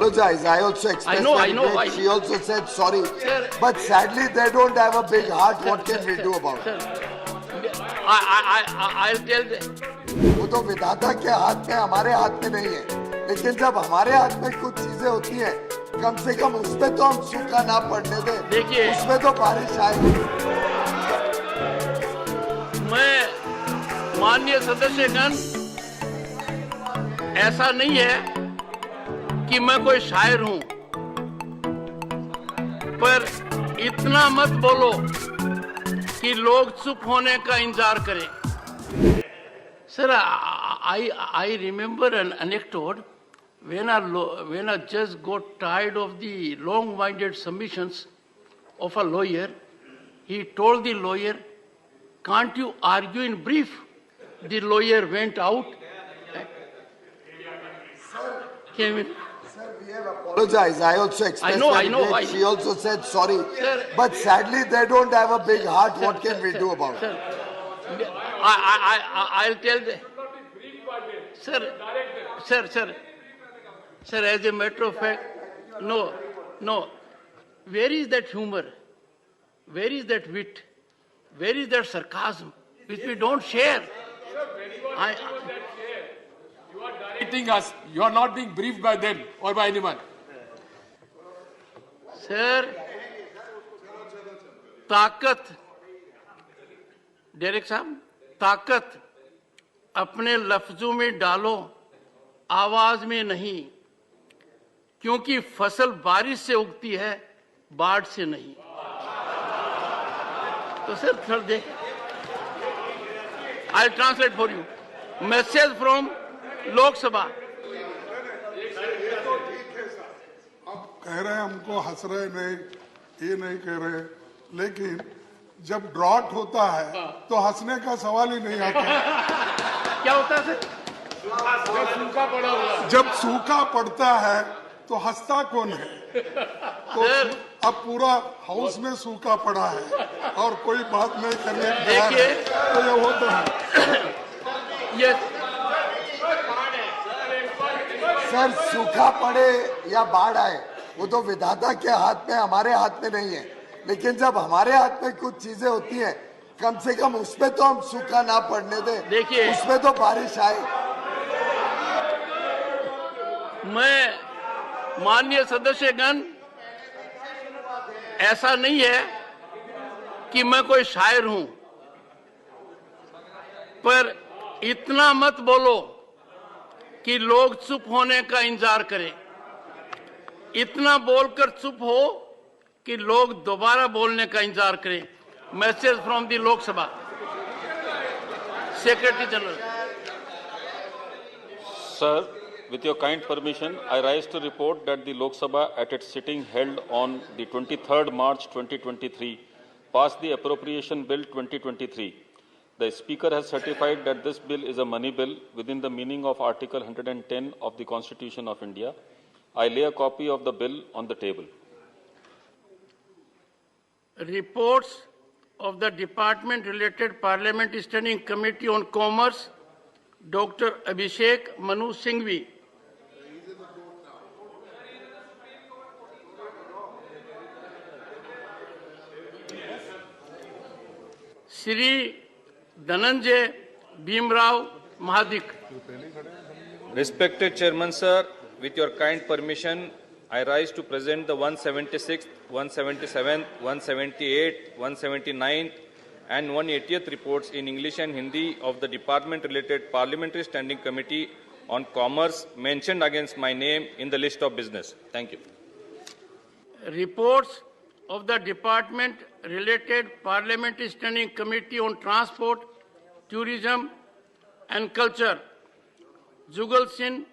apologize. I also expressed regret. She also said sorry. Sir, but sadly, they don't have a big heart. What can we do about it? I'll tell them. वो तो विधाता के हाथ में, हमारे हाथ में नहीं है। लेकिन जब हमारे हाथ में कुछ चीजें होती हैं, कम से कम उसमें तो हम सूखा ना पड़ने दें। देखिए, उसमें तो बारिश आए। मैं माननीय सदस्यगण, ऐसा नहीं है कि मैं कोई शायर हूं, पर इतना मत बोलो कि लोग चुप होने का इंतजार करें। Sir, I remember an anecdote when a judge got tired of the long-winded submissions of a lawyer. He told the lawyer, "Can't you argue in brief?" The lawyer went out. Came in. Sir, we have apologized. I also expressed regret. She also said sorry. Sir, but sadly, they don't have a big heart. What can we do about it? I'll tell them. Sir, as a matter of fact, no. Where is that humor? Where is that wit? Where is that sarcasm, which we don't share? You are directing us. You are not being briefed by them or by anyone. Sir, ताकत, director साहब, ताकत अपने लफ्जों में डालो, आवाज में नहीं, क्योंकि फसल बारिश से उगती है, बाढ़ से नहीं। तो सर थोड़ा देख, I'll translate for you. Message from Lok Sabha. आप कह रहे हैं हमको हंस रहे नहीं, ये नहीं कह रहे, लेकिन जब ड्रॉट होता है तो हंसने का सवाल ही नहीं आता। क्या होता है सर? सूखा पड़ा हुआ। जब सूखा पड़ता है तो हंसता कौन है? तो अब पूरा हाउस में सूखा पड़ा है और कोई बात नहीं करने को तैयार है, तो ये होता है। ये सर, सूखा पड़े या बाढ़ आए, वो तो विधाता के हाथ में, हमारे हाथ में नहीं है। लेकिन जब हमारे हाथ में कुछ चीजें होती हैं, कम से कम उसमें तो हम सूखा ना पड़ने दें। देखिए, उसमें तो बारिश आए। मैं माननीय सदस्यगण, ऐसा नहीं है कि मैं कोई शायर हूं, पर इतना मत बोलो कि लोग चुप होने का इंतजार करें। इतना बोलकर चुप हो कि लोग दोबारा बोलने का इंतजार करें। Message from the Lok Sabha secretary general. Sir, with your kind permission, I rise to report that the Lok Sabha at its sitting held on the 23rd March 2023 passed the Appropriation Bill 2023. The Speaker has certified that this bill is a money bill within the meaning of Article 110 of the Constitution of India. I lay a copy of the bill on the table. Reports of the Department-related Parliamentary Standing Committee on Commerce, Dr. Abhishek Manu Singhvi. Shri Dhananjay Bhimrao Mahadik. Respected Chairman Sir, with your kind permission, I rise to present the 176th, 177th, 178th, 179th and 180th reports in English and Hindi of the Department-related Parliamentary Standing Committee on Commerce mentioned against my name in the list of business. Thank you. Reports of the Department-related Parliamentary Standing Committee on Transport, Tourism and Culture. जुगल सिंह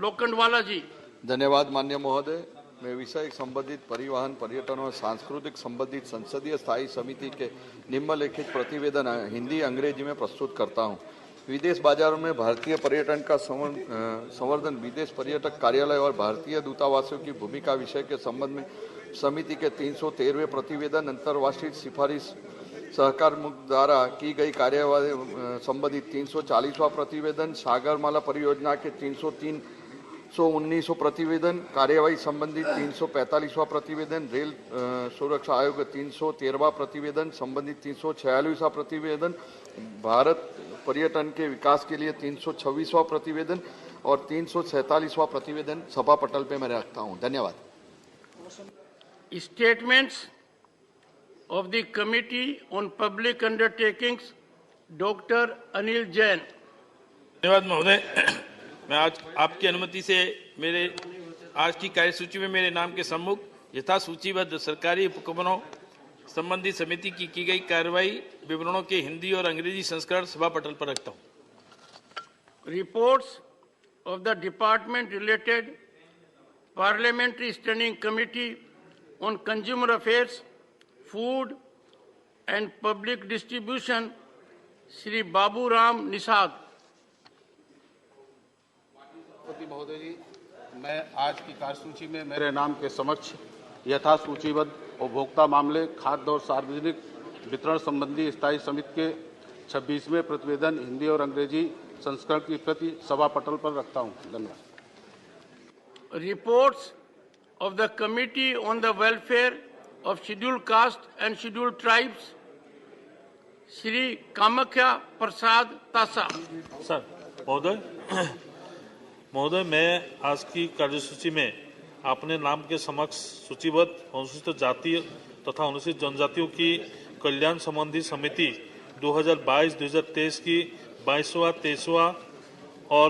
लोखंडवाला जी। धन्यवाद माननीय महोदय। मैं विषय संबंधित परिवहन, पर्यटन और सांस्कृतिक संबंधित संसदीय स्थायी समिति के निम्नलिखित प्रतिवेदन हिंदी अंग्रेजी में प्रस्तुत करता हूं। विदेश बाजारों में भारतीय पर्यटन का संवर्धन, विदेश पर्यटक कार्यालय और भारतीय दूतावासों की भूमिका विषय के संबंध में समिति के 313वें प्रतिवेदन, अंतर्राष्ट्रीय सिफारिश सहकार मुक्त द्वारा की गई कार्यवाही संबंधित 340वां प्रतिवेदन, सागरमाला परियोजना के 303 319वां प्रतिवेदन, कार्यवाही संबंधित 345वां प्रतिवेदन, रेल सुरक्षा आयोग 313वां प्रतिवेदन, संबंधित 346वां प्रतिवेदन, भारत पर्यटन के विकास के लिए 326वां प्रतिवेदन और 347वां प्रतिवेदन सभा पटल पे मैं रखता हूं। धन्यवाद। Statements of the Committee on Public Undertakings, Dr. Anil Jain. धन्यवाद महोदय। मैं आज आपकी अनुमति से मेरे आज की कार्यसूची में मेरे नाम के सम्मुख यथा सूचीबद्ध सरकारी उपक्रमों संबंधी समिति की गई कार्रवाई विवरणों के हिंदी और अंग्रेजी संस्करण सभा पटल पर रखता हूं। Reports of the Department related Parliamentary Standing Committee on Consumer Affairs, Food and Public Distribution, Shri Babu Ram Nisad. महोदय जी, मैं आज की कार्यसूची में मेरे नाम के समक्ष यथा सूचीबद्ध उपभोक्ता मामले, खाद्य और सार्वजनिक वितरण संबंधी स्थायी समिति के 26वें प्रतिवेदन हिंदी और अंग्रेजी संस्करण की प्रति सभा पटल पर रखता हूं। धन्यवाद। Reports of the Committee on the Welfare of Scheduled Caste and Scheduled Tribes, Shri Kamakhya Prasad Tasa. Sir महोदय मैं आज की कार्यसूची में अपने नाम के समक्ष सूचीबद्ध अनुसूचित जाति तथा अनुसूचित जनजातियों की कल्याण संबंधी समिति 2022-2023 की 22वां, 23वां और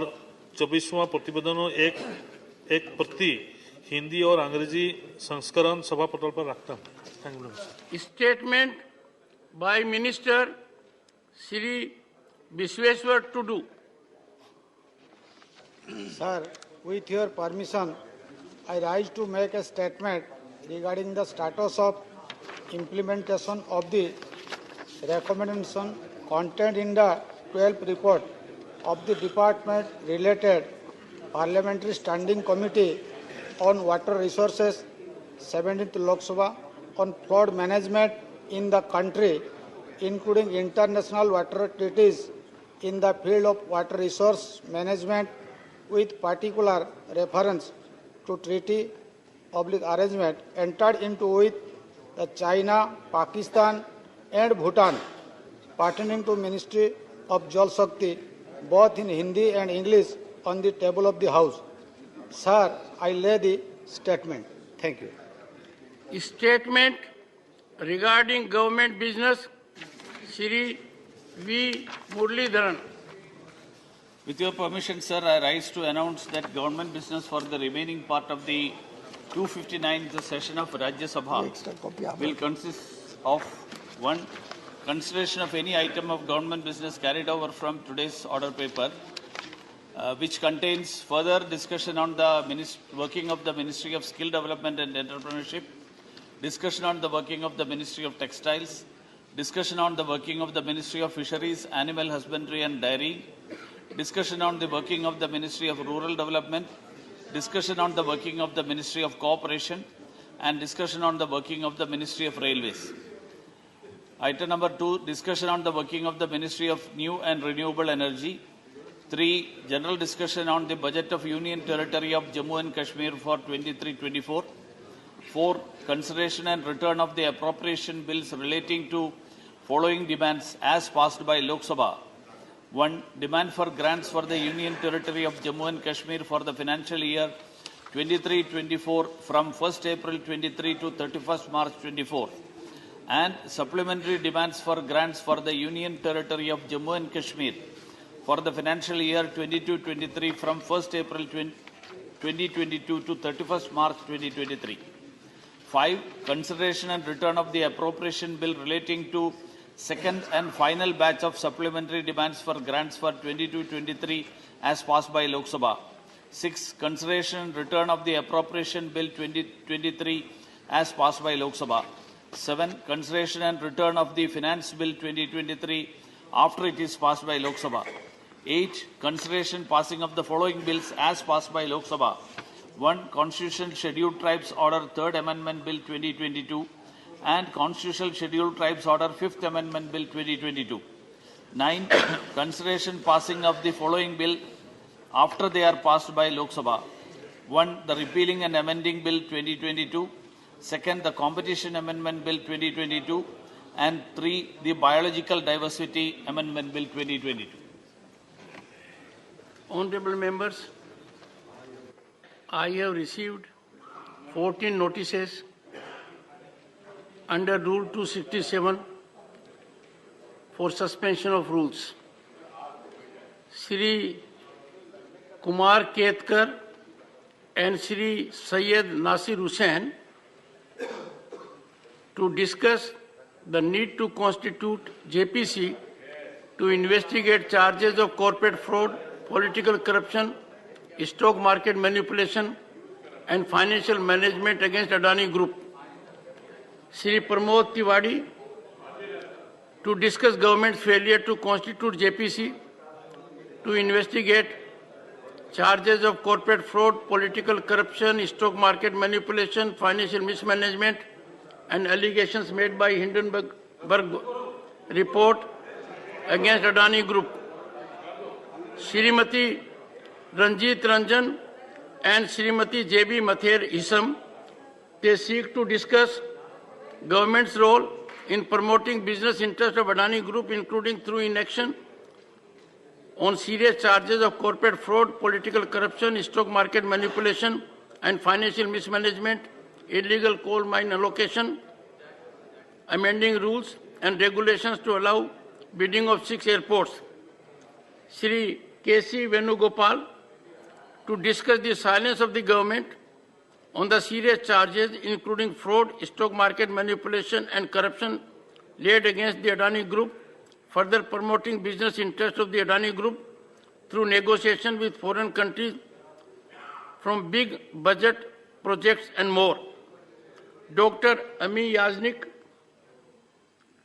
24वां प्रतिवेदनों एक प्रति हिंदी और अंग्रेजी संस्करण सभा पटल पर रखता हूँ। Statement by Minister Shri Visweswar Tudu. Sir, with your permission, I rise to make a statement regarding the status of implementation of the recommendation contained in the 12th report of the Department related Parliamentary Standing Committee on Water Resources, 17th Lok Sabha, on flood management in the country, including international water treaties in the field of water resource management, with particular reference to treaty arrangement entered into with the China, Pakistan and Bhutan pertaining to Ministry of Jal Shakti, both in Hindi and English, on the table of the House. Sir, I lay the statement. Thank you. Statement regarding government business, Shri V. Muralidharan. With your permission, sir, I rise to announce that government business for the remaining part of the 259th session of Rajya Sabha will consist of 1. Consideration of any item of government business carried over from today's order paper, which contains further discussion on the working of the Ministry of Skill Development and Entrepreneurship, discussion on the working of the Ministry of Textiles, discussion on the working of the Ministry of Fisheries, Animal Husbandry and Dairy, discussion on the working of the Ministry of Rural Development, discussion on the working of the Ministry of Cooperation, and discussion on the working of the Ministry of Railways. Item number 2, discussion on the working of the Ministry of New and Renewable Energy. 3, general discussion on the budget of Union Territory of Jammu and Kashmir for 23-24. 4, consideration and return of the appropriation bills relating to following demands as passed by Lok Sabha. 1, demand for grants for the Union Territory of Jammu and Kashmir for the financial year 23-24 from 1st April 23 to 31st March 24, and supplementary demands for grants for the Union Territory of Jammu and Kashmir for the financial year 22-23 from 1st April 2022 to 31st March 2023. 5, consideration and return of the appropriation bill relating to second and final batch of supplementary demands for grants for 22-23 as passed by Lok Sabha. 6, consideration and return of the appropriation bill 2023 as passed by Lok Sabha. 7, consideration and return of the finance bill 2023 after it is passed by Lok Sabha. 8, consideration passing of the following bills as passed by Lok Sabha. 1, Constitutional Scheduled Tribes Order 3rd Amendment Bill 2022 and Constitutional Scheduled Tribes Order 5th Amendment Bill 2022. 9, consideration passing of the following bill after they are passed by Lok Sabha. One, the Repealing and Amending Bill 2022. Second, the Competition Amendment Bill 2022. And three, the Biological Diversity Amendment Bill 2022. Honorable members, I have received 14 notices under Rule 267 for suspension of rules. Shri Kumar Ketkar and Shri Syed Nasir Hussain to discuss the need to constitute JPC to investigate charges of corporate fraud, political corruption, stock market manipulation and financial management against Adani Group. Shri Pramod Tiwari to discuss government's failure to constitute JPC to investigate charges of corporate fraud, political corruption, stock market manipulation, financial mismanagement and allegations made by Hindenburg report against Adani Group. Srimati Ranjit Ranjan and Srimati J.B. Mather Isam, they seek to discuss government's role in promoting business interests of Adani Group, including through inaction on serious charges of corporate fraud, political corruption, stock market manipulation and financial mismanagement, illegal coal mine allocation, amending rules and regulations to allow bidding of 6 airports. Shri K.C. Venugopal to discuss the silence of the government on the serious charges including fraud, stock market manipulation and corruption laid against the Adani Group, further promoting business interests of the Adani Group through negotiation with foreign countries from big budget projects and more. Dr. Ami Yaznik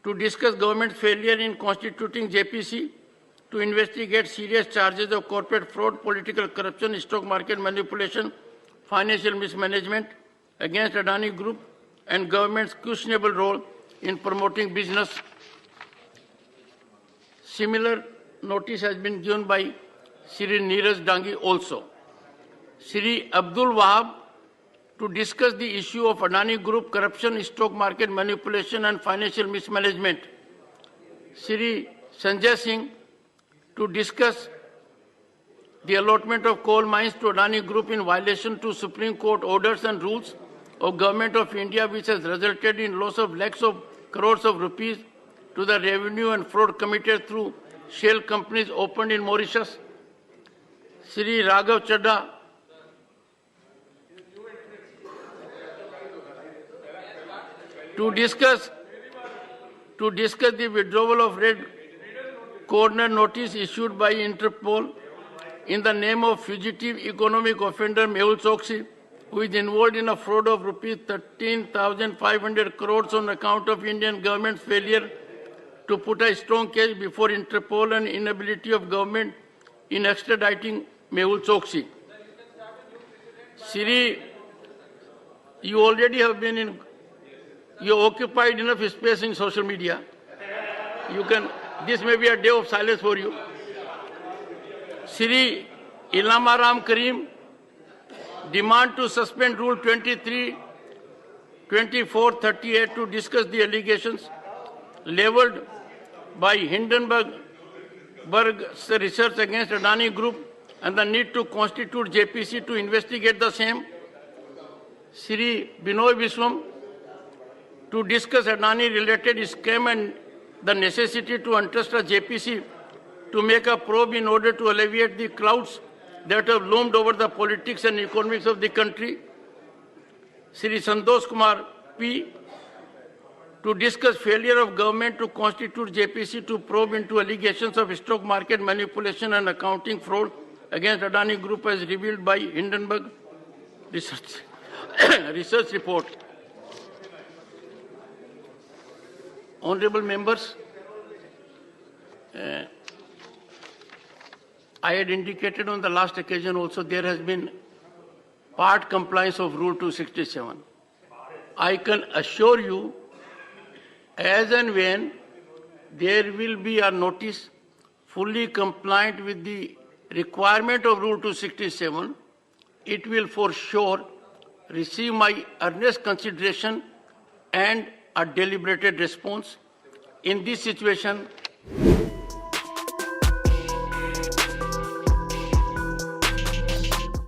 to discuss government's failure in constituting JPC to investigate serious charges of corporate fraud, political corruption, stock market manipulation, financial mismanagement against Adani Group and government's questionable role in promoting business. Similar notice has been given by Shri Neeraj Dangi also. Shri Abdul Wahab to discuss the issue of Adani Group corruption, stock market manipulation and financial mismanagement. Shri Sanjay Singh to discuss the allotment of coal mines to Adani Group in violation to Supreme Court orders and rules of Government of India, which has resulted in loss of lakhs of crores of rupees to the revenue and fraud committed through shell companies opened in Mauritius. Shri Raghav Chadha to discuss the withdrawal of red corner notice issued by Interpol in the name of fugitive economic offender Mehul Choksi, who is involved in a fraud of rupees 13,500 crores on account of Indian government's failure to put a strong case before Interpol and inability of government in extraditing Mehul Choksi. Shri, you already have been in, you occupied enough space in social media. You can, this may be a day of silence for you. Shri Ilham Ram Karim demand to suspend Rule 23, 24, 38 to discuss the allegations leveled by Hindenburg research against Adani Group and the need to constitute JPC to investigate the same. Shri Binoy Viswam to discuss Adani-related scam and the necessity to entrust a JPC to make a probe in order to alleviate the clouds that have loomed over the politics and economics of the country. Shri Santosh Kumar P. to discuss failure of government to constitute JPC to probe into allegations of stock market manipulation and accounting fraud against Adani Group as revealed by Hindenburg research report. Honorable members, I had indicated on the last occasion also there has been part compliance of Rule 267. I can assure you, as and when there will be a notice fully compliant with the requirement of Rule 267, it will for sure receive my earnest consideration and a deliberated response. In this situation,